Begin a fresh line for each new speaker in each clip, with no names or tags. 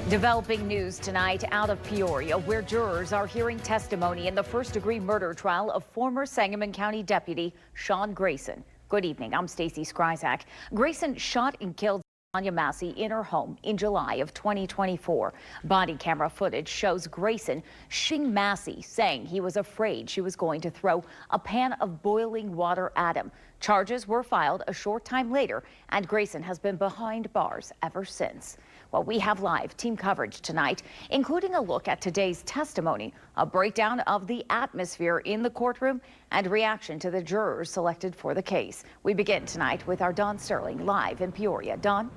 Developing news tonight out of Peoria, where jurors are hearing testimony in the first-degree murder trial of former Sangamon County Deputy Sean Grayson. Good evening. I'm Stacey Skryzak. Grayson shot and killed Sonia Massey in her home in July of 2024. Body camera footage shows Grayson shing Massey, saying he was afraid she was going to throw a pan of boiling water at him. Charges were filed a short time later, and Grayson has been behind bars ever since. Well, we have live team coverage tonight, including a look at today's testimony, a breakdown of the atmosphere in the courtroom, and reaction to the jurors selected for the case. We begin tonight with our Dawn Sterling live in Peoria. Dawn?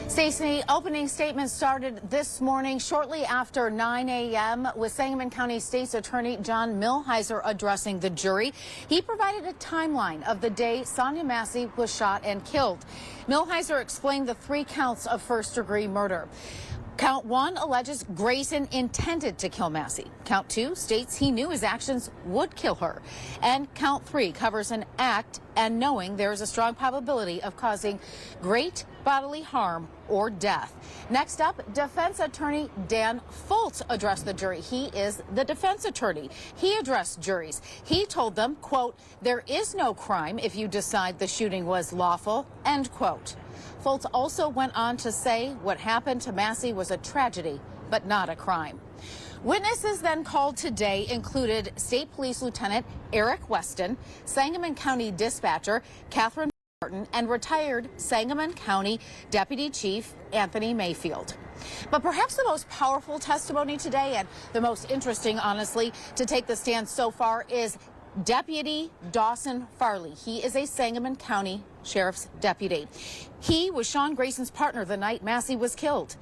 Stacey, opening statements started this morning shortly after 9 a.m. with Sangamon County State's Attorney John Millhiser addressing the jury. He provided a timeline of the day Sonia Massey was shot and killed. Millhiser explained the 3 counts of first-degree murder. Count 1 alleges Grayson intended to kill Massey. Count 2 states he knew his actions would kill her. And Count 3 covers an act and knowing there is a strong probability of causing great bodily harm or death. Next up, defense attorney Dan Foltz addressed the jury. He is the defense attorney. He addressed juries. He told them, quote, "There is no crime if you decide the shooting was lawful," end quote. Foltz also went on to say what happened to Massey was a tragedy, but not a crime. Witnesses then called today included State Police Lieutenant Eric Weston, Sangamon County Dispatcher Catherine Martin, and retired Sangamon County Deputy Chief Anthony Mayfield. But perhaps the most powerful testimony today, and the most interesting, honestly, to take the stand so far, is Deputy Dawson Farley. He is a Sangamon County Sheriff's deputy. He was Sean Grayson's partner the night Massey was killed.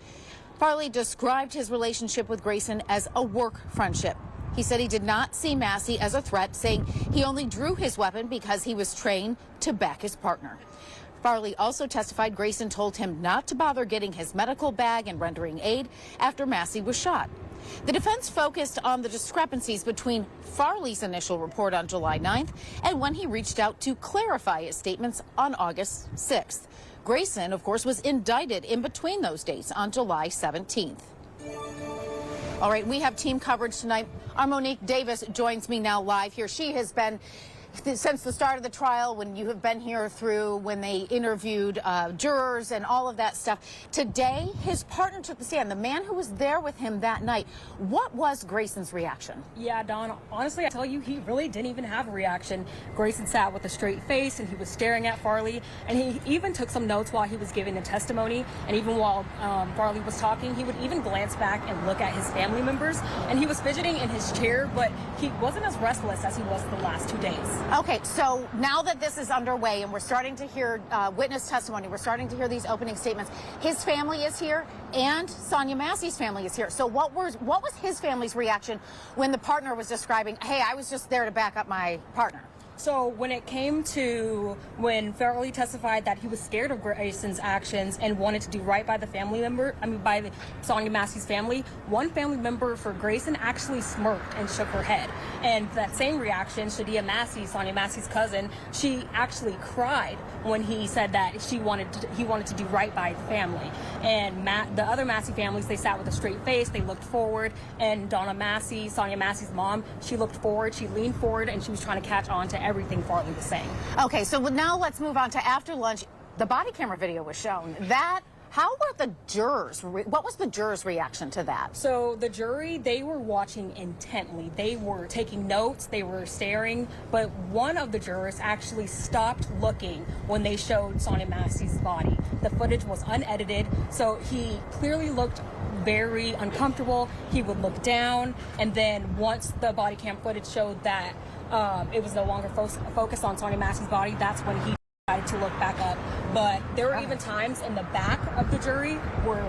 Farley described his relationship with Grayson as a work friendship. He said he did not see Massey as a threat, saying he only drew his weapon because he was trained to back his partner. Farley also testified Grayson told him not to bother getting his medical bag and rendering aid after Massey was shot. The defense focused on the discrepancies between Farley's initial report on July 9th and when he reached out to clarify his statements on August 6th. Grayson, of course, was indicted in between those dates on July 17th. All right, we have team coverage tonight. Our Monique Davis joins me now live here. She has been since the start of the trial, when you have been here through when they interviewed jurors and all of that stuff. Today, his partner took the stand, the man who was there with him that night. What was Grayson's reaction?
Yeah, Dawn, honestly, I tell you, he really didn't even have a reaction. Grayson sat with a straight face and he was staring at Farley, and he even took some notes while he was giving the testimony. And even while Farley was talking, he would even glance back and look at his family members. And he was fidgeting in his chair, but he wasn't as restless as he was the last 2 days.
Okay, so now that this is underway and we're starting to hear witness testimony, we're starting to hear these opening statements, his family is here and Sonia Massey's family is here. So what was his family's reaction when the partner was describing, hey, I was just there to back up my partner?
So when it came to when Farley testified that he was scared of Grayson's actions and wanted to do right by the family member, by the Sonia Massey's family, one family member for Grayson actually smirked and shook her head. And that same reaction, Shadia Massey, Sonia Massey's cousin, she actually cried when he said that he wanted to do right by the family. And the other Massey families, they sat with a straight face, they looked forward, and Donna Massey, Sonia Massey's mom, she looked forward, she leaned forward, and she was trying to catch on to everything Farley was saying.
Okay, so now let's move on to after lunch. The body camera video was shown. How were the jurors? What was the jurors' reaction to that?
So the jury, they were watching intently. They were taking notes, they were staring, but one of the jurors actually stopped looking when they showed Sonia Massey's body. The footage was unedited, so he clearly looked very uncomfortable. He would look down, and then once the body cam footage showed that it was no longer focused on Sonia Massey's body, that's when he decided to look back up. But there were even times in the back of the jury where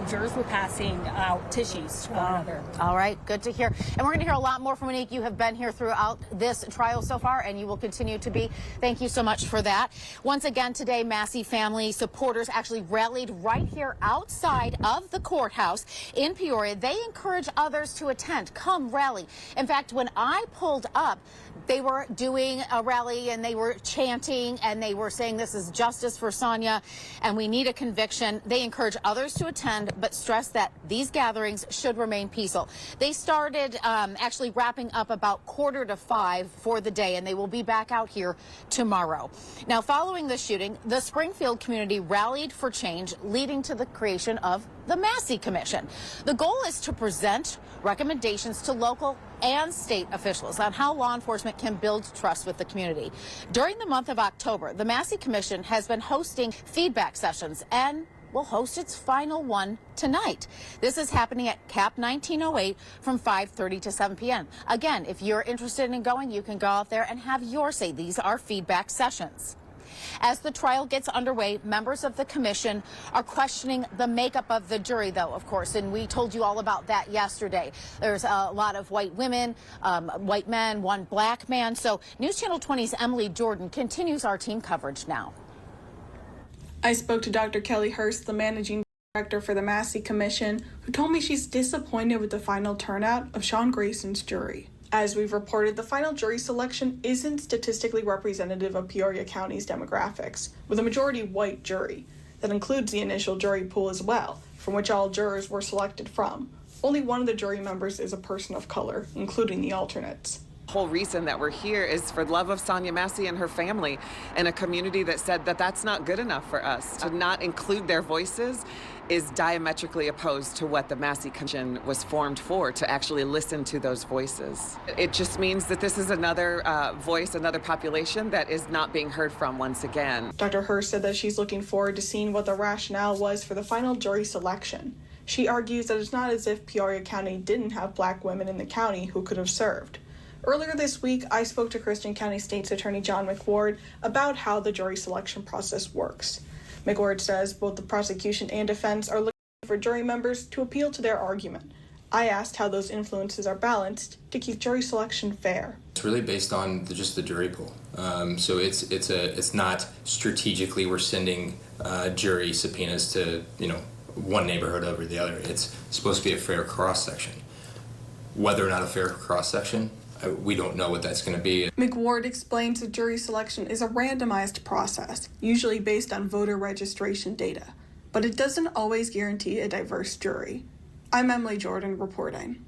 jurors were passing out tissues to one another.
All right, good to hear. And we're going to hear a lot more from Monique. You have been here throughout this trial so far, and you will continue to be. Thank you so much for that. Once again today, Massey family supporters actually rallied right here outside of the courthouse in Peoria. They encourage others to attend. Come rally. In fact, when I pulled up, they were doing a rally and they were chanting and they were saying this is justice for Sonia, and we need a conviction. They encourage others to attend, but stress that these gatherings should remain peaceful. They started actually wrapping up about 4:45 for the day, and they will be back out here tomorrow. Now, following the shooting, the Springfield community rallied for change, leading to the creation of the Massey Commission. The goal is to present recommendations to local and state officials on how law enforcement can build trust with the community. During the month of October, the Massey Commission has been hosting feedback sessions and will host its final one tonight. This is happening at CAP 1908 from 5:30 to 7 p.m. Again, if you're interested in going, you can go out there and have your say. These are feedback sessions. As the trial gets underway, members of the commission are questioning the makeup of the jury, though, of course, and we told you all about that yesterday. There's a lot of white women, white men, one black man. So News Channel 20's Emily Jordan continues our team coverage now.
I spoke to Dr. Kelly Hurst, the managing director for the Massey Commission, who told me she's disappointed with the final turnout of Sean Grayson's jury. As we've reported, the final jury selection isn't statistically representative of Peoria County's demographics, with a majority white jury. That includes the initial jury pool as well, from which all jurors were selected from. Only one of the jury members is a person of color, including the alternates.
The whole reason that we're here is for the love of Sonia Massey and her family, and a community that said that that's not good enough for us. To not include their voices is diametrically opposed to what the Massey Commission was formed for, to actually listen to those voices. It just means that this is another voice, another population that is not being heard from once again.
Dr. Hurst said that she's looking forward to seeing what the rationale was for the final jury selection. She argues that it's not as if Peoria County didn't have black women in the county who could have served. Earlier this week, I spoke to Christian County State's Attorney John McWard about how the jury selection process works. McWard says both the prosecution and defense are looking for jury members to appeal to their argument. I asked how those influences are balanced to keep jury selection fair.
It's really based on just the jury pool. So it's not strategically we're sending jury subpoenas to one neighborhood over the other. It's supposed to be a fair cross section. Whether or not a fair cross section, we don't know what that's going to be.
McWard explains that jury selection is a randomized process, usually based on voter registration data, but it doesn't always guarantee a diverse jury. I'm Emily Jordan reporting.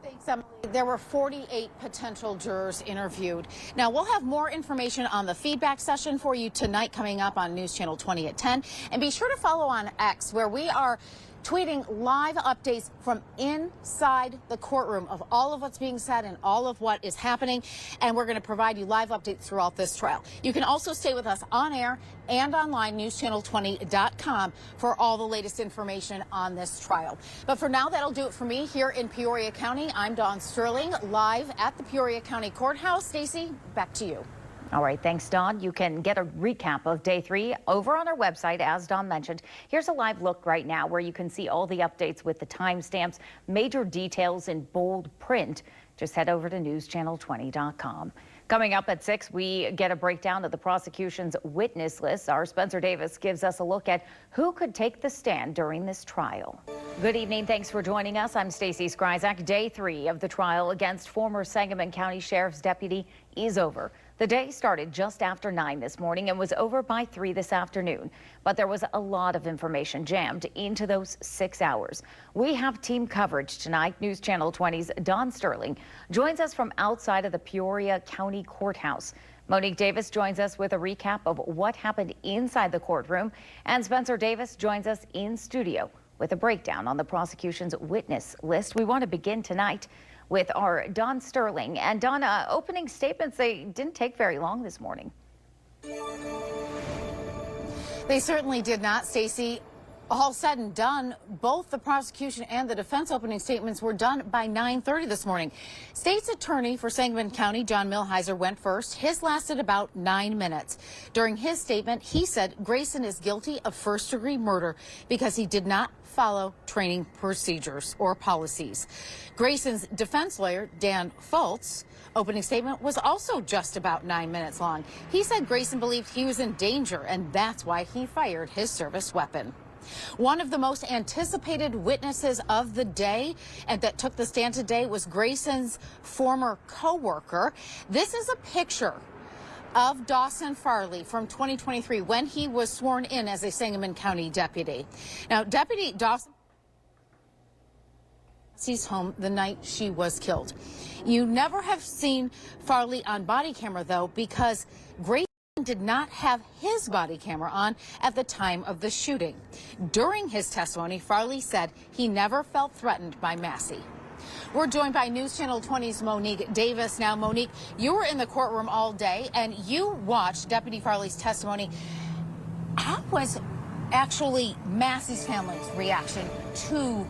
Thanks, Emily. There were 48 potential jurors interviewed. Now, we'll have more information on the feedback session for you tonight coming up on News Channel 20 at 10. And be sure to follow on X, where we are tweeting live updates from inside the courtroom of all of what's being said and all of what is happening. And we're going to provide you live updates throughout this trial. You can also stay with us on air and online, newschannel20.com, for all the latest information on this trial. But for now, that'll do it for me here in Peoria County. I'm Dawn Sterling, live at the Peoria County Courthouse. Stacey, back to you.
All right, thanks, Dawn. You can get a recap of day 3 over on our website, as Dawn mentioned. Here's a live look right now where you can see all the updates with the timestamps, major details in bold print. Just head over to newschannel20.com. Coming up at 6, we get a breakdown of the prosecution's witness list. Our Spencer Davis gives us a look at who could take the stand during this trial. Good evening. Thanks for joining us. I'm Stacey Skryzak. Day 3 of the trial against former Sangamon County Sheriff's deputy is over. The day started just after 9 this morning and was over by 3 this afternoon. But there was a lot of information jammed into those 6 hours. We have team coverage tonight. News Channel 20's Dawn Sterling joins us from outside of the Peoria County Courthouse. Monique Davis joins us with a recap of what happened inside the courtroom. And Spencer Davis joins us in studio with a breakdown on the prosecution's witness list. We want to begin tonight with our Dawn Sterling. And Donna, opening statements, they didn't take very long this morning.
They certainly did not, Stacey. All said and done, both the prosecution and the defense opening statements were done by 9:30 this morning. State's attorney for Sangamon County, John Millhiser, went first. His lasted about 9 minutes. During his statement, he said Grayson is guilty of first-degree murder because he did not follow training procedures or policies. Grayson's defense lawyer, Dan Fultz, opening statement was also just about 9 minutes long. He said Grayson believed he was in danger, and that's why he fired his service weapon. One of the most anticipated witnesses of the day and that took the stand today was Grayson's former co-worker. This is a picture of Dawson Farley from 2023 when he was sworn in as a Sangamon County deputy. Now, Deputy Dawson sees home the night she was killed. You never have seen Farley on body camera, though, because Grayson did not have his body camera on at the time of the shooting. During his testimony, Farley said he never felt threatened by Massey. We're joined by News Channel 20's Monique Davis. Now, Monique, you were in the courtroom all day and you watched Deputy Farley's testimony. How was actually Massey's family's reaction to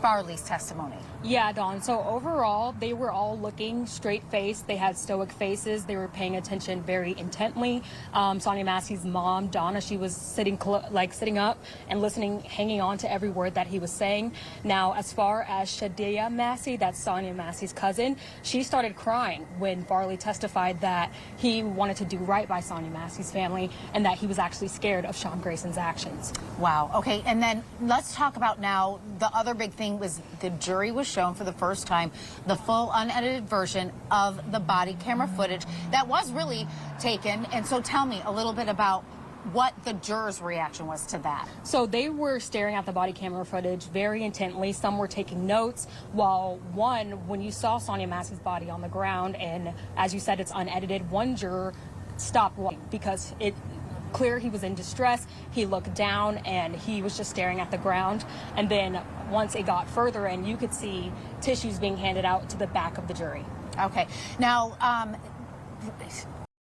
Farley's testimony?
Yeah, Dawn. So overall, they were all looking straight-faced. They had stoic faces. They were paying attention very intently. Sonia Massey's mom, Donna, she was sitting up and listening, hanging on to every word that he was saying. Now, as far as Shadia Massey, that's Sonia Massey's cousin, she started crying when Farley testified that he wanted to do right by Sonia Massey's family and that he was actually scared of Sean Grayson's actions.
Wow. Okay, and then let's talk about now the other big thing was the jury was shown for the first time the full unedited version of the body camera footage that was really taken. And so tell me a little bit about what the jurors' reaction was to that.
So they were staring at the body camera footage very intently. Some were taking notes, while one, when you saw Sonia Massey's body on the ground, and as you said, it's unedited, one juror stopped watching because it clear he was in distress. He looked down and he was just staring at the ground. And then once it got further in, you could see tissues being handed out to the back of the jury.
Okay. Now,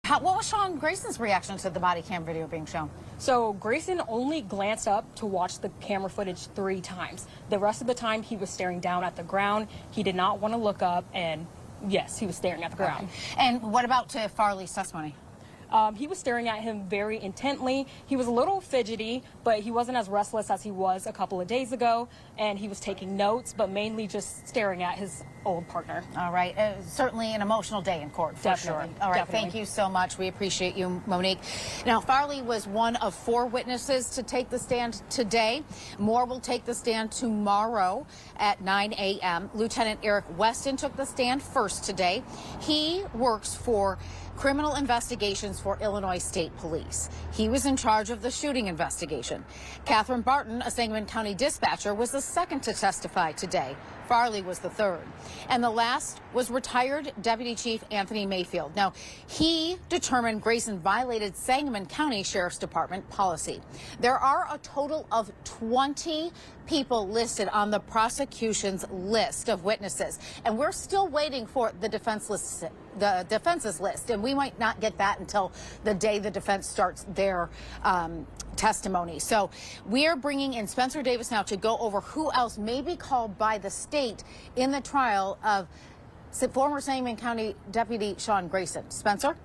what was Sean Grayson's reaction to the body cam video being shown?
So Grayson only glanced up to watch the camera footage 3 times. The rest of the time he was staring down at the ground. He did not want to look up, and yes, he was staring at the ground.
Okay. And what about to Farley's testimony?
He was staring at him very intently. He was a little fidgety, but he wasn't as restless as he was a couple of days ago. And he was taking notes, but mainly just staring at his old partner.
All right. Certainly an emotional day in court, for
Definitely.
sure. All right.
Definitely.
Thank you so much. We appreciate you, Monique. Now, Farley was one of 4 witnesses to take the stand today. More will take the stand tomorrow at 9 a.m. Lieutenant Eric Weston took the stand first today. He works for criminal investigations for Illinois State Police. He was in charge of the shooting investigation. Catherine Barton, a Sangamon County dispatcher, was the second to testify today. Farley was the third. And the last was retired Deputy Chief Anthony Mayfield. Now, he determined Grayson violated Sangamon County Sheriff's Department policy. There are a total of 20 people listed on the prosecution's list of witnesses, and we're still waiting for the defense's list, and we might not get that until the day the defense starts their testimony. So we are bringing in Spencer Davis now to go over who else may be called by the state in the trial of former Sangamon County Deputy Sean Grayson. Spencer?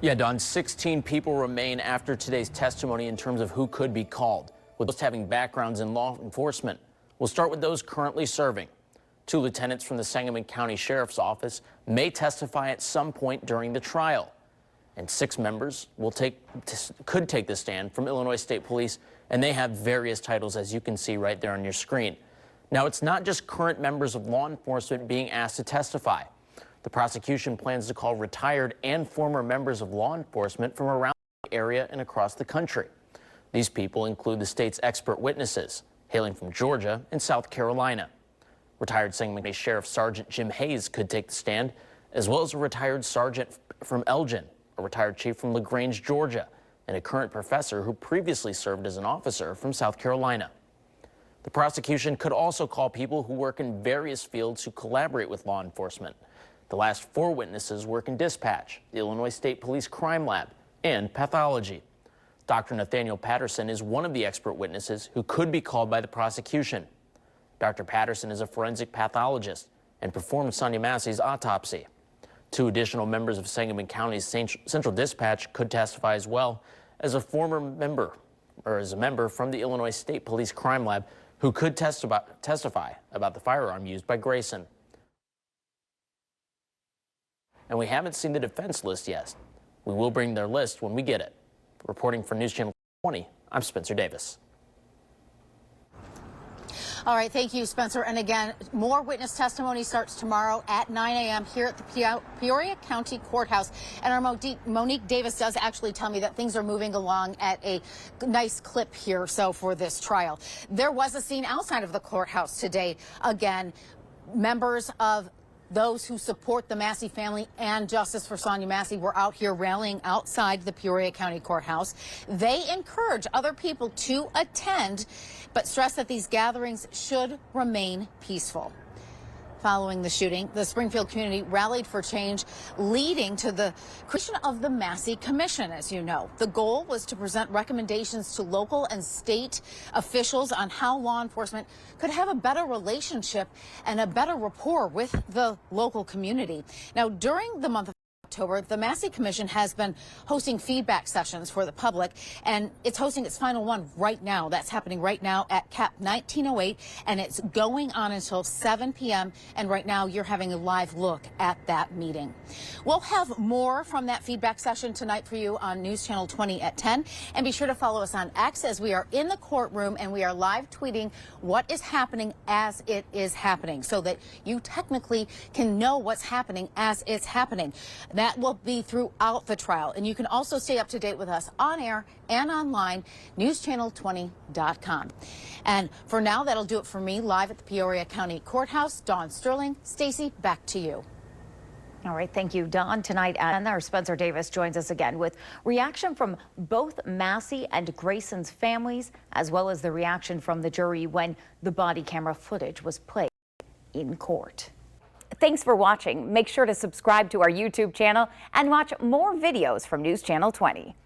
Yeah, Don, 16 people remain after today's testimony in terms of who could be called, with most having backgrounds in law enforcement. We'll start with those currently serving. 2 lieutenants from the Sangamon County Sheriff's Office may testify at some point during the trial. And 6 members could take the stand from Illinois State Police, and they have various titles, as you can see right there on your screen. Now, it's not just current members of law enforcement being asked to testify. The prosecution plans to call retired and former members of law enforcement from around the area and across the country. These people include the state's expert witnesses, hailing from Georgia and South Carolina. Retired Sangamon County Sheriff Sergeant Jim Hayes could take the stand, as well as a retired sergeant from Elgin, a retired chief from LaGrange, Georgia, and a current professor who previously served as an officer from South Carolina. The prosecution could also call people who work in various fields who collaborate with law enforcement. The last 4 witnesses work in dispatch, the Illinois State Police Crime Lab, and pathology. Dr. Nathaniel Patterson is one of the expert witnesses who could be called by the prosecution. Dr. Patterson is a forensic pathologist and performed Sonia Massey's autopsy. 2 additional members of Sangamon County's Central Dispatch could testify as well as a former member, or as a member from the Illinois State Police Crime Lab who could testify about the firearm used by Grayson. And we haven't seen the defense list yet. We will bring their list when we get it. Reporting for News Channel 20, I'm Spencer Davis.
All right, thank you, Spencer. And again, more witness testimony starts tomorrow at 9 a.m. here at the Peoria County Courthouse. And our Monique Davis does actually tell me that things are moving along at a nice clip here. So for this trial, there was a scene outside of the courthouse today. Again, members of those who support the Massey family and justice for Sonya Massey were out here rallying outside the Peoria County Courthouse. They encourage other people to attend, but stress that these gatherings should remain peaceful. Following the shooting, the Springfield community rallied for change, leading to the creation of the Massey Commission, as you know. The goal was to present recommendations to local and state officials on how law enforcement could have a better relationship and a better rapport with the local community. Now, during the month of October, the Massey Commission has been hosting feedback sessions for the public, and it's hosting its final one right now. That's happening right now at CAP 1908, and it's going on until 7 p.m. And right now, you're having a live look at that meeting. We'll have more from that feedback session tonight for you on News Channel 20 at 10. And be sure to follow us on X, as we are in the courtroom and we are live tweeting what is happening as it is happening, so that you technically can know what's happening as it's happening. That will be throughout the trial. And you can also stay up to date with us on air and online, newschannel20.com. And for now, that'll do it for me live at the Peoria County Courthouse. Dawn Sterling, Stacy, back to you.
All right, thank you, Dawn. Tonight, and our Spencer Davis joins us again with reaction from both Massey and Grayson's families, as well as the reaction from the jury when the body camera footage was played in court. Thanks for watching. Make sure to subscribe to our YouTube channel and watch more videos from News Channel 20.